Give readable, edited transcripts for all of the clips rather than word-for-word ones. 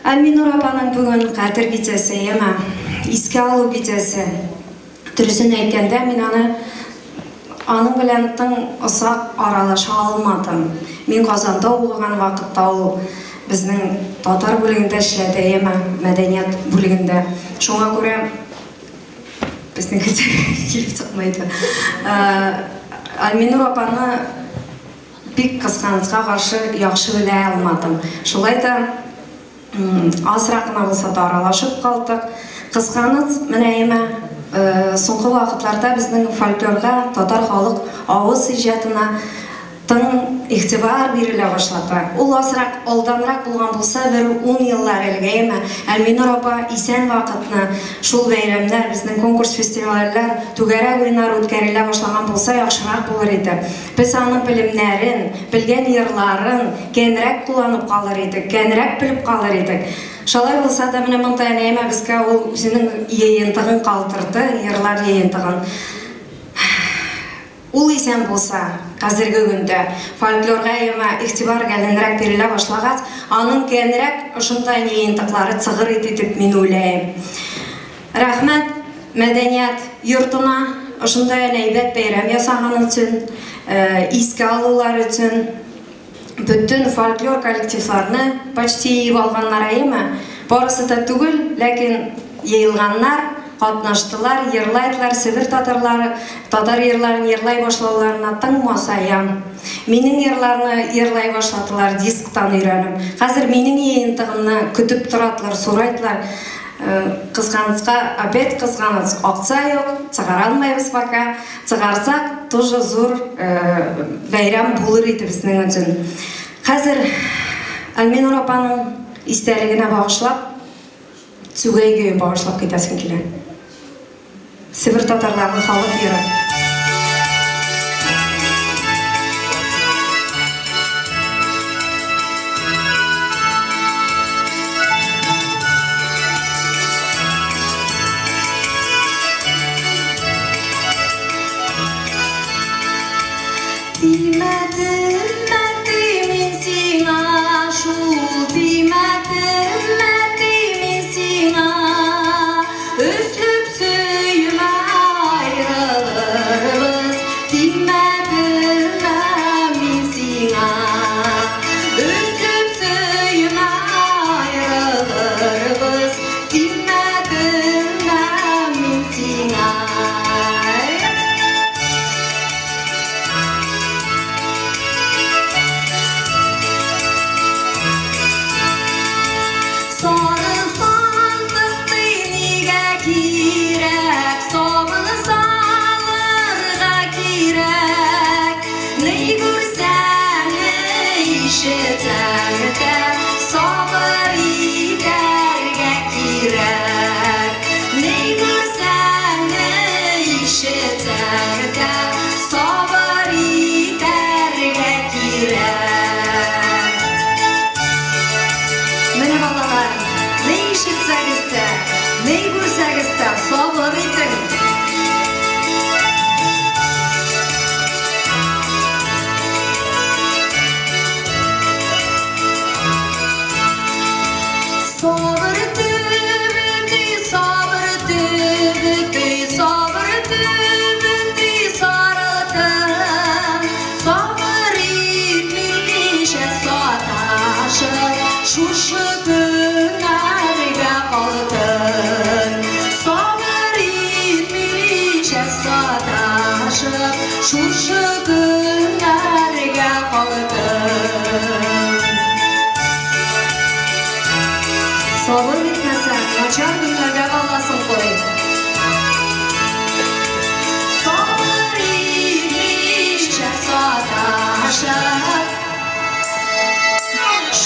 Альминур апаның бүгін қадір кечесі, ема, еске алу кечесі. Түрісін әйткенде, мен аның білән тың ұсақ аралаша алмадым. Мен Қазанда оқыған вақытта ол біздің татар бөлігінде эшләде, ема, мәдәният бөлігінде. Шуңа күрә біздің келіп çıkмайды. Альминур апаны бик кызганычка каршы яхшы белә алмадым. Шулай да азыраак кына булса да аралашып калдык. Кызганыч менә соңгы вакытларда безнең фольклорга, татар халык авыз иҗатына тың игътибар бирелә башлады. Ул азыраак алданрак булган булса, бер 10 еллар элге Альминур апа исән вакытны шул бәйрәмнәр, безнең конкурс фестивальләр, түгәрәк уеннар үткәрелә башлаган булса, яхшырак булыр иде. Без аның белемнәрен, белгән йырларын кәнрәк кулланып калыр идек, кәнрәк белеп калыр идек. Шулай булса да, менә монда әнәймә безгә ул үзенең йыентыгын калтырды, йырлар йыентыгын. Ул исән булса, хәзерге көндә фольклорга игътибар кәнрәк бирелә башлагач, аның кәнрәк ошындай йыентыклары чыгыр иде дип мин уйлыйм. Рәхмәт мәдәният йортына ошындай әйбәт бәйрәм ясаган өчен, искә алулар өчен. Bütün folklor коллективларны почти йыйып алганнар әйеме. Барысы да түгел, ләкин йыелганнар, катнаштылар, йырлайдылар, Себер татарлары, татар йырларын йырлай башлауларына тың масаям. Минең йырларны йырлай башладылар дисктан өйрәнеп. Хәзер минең йыентыгымны көтеп торадылар, сорайдылар. Кызганычка, опять кызганыч, акча юк, чыгара алмайбыз пока. Чыгарсак, тоже зур бәйрәм булыр иде безнең өчен. Хәзер Альминур апаның истәлегенә багышлап, Цугай көйен багышлап китәсем килә. Себер татарларының халык йыры.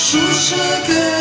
Şuşu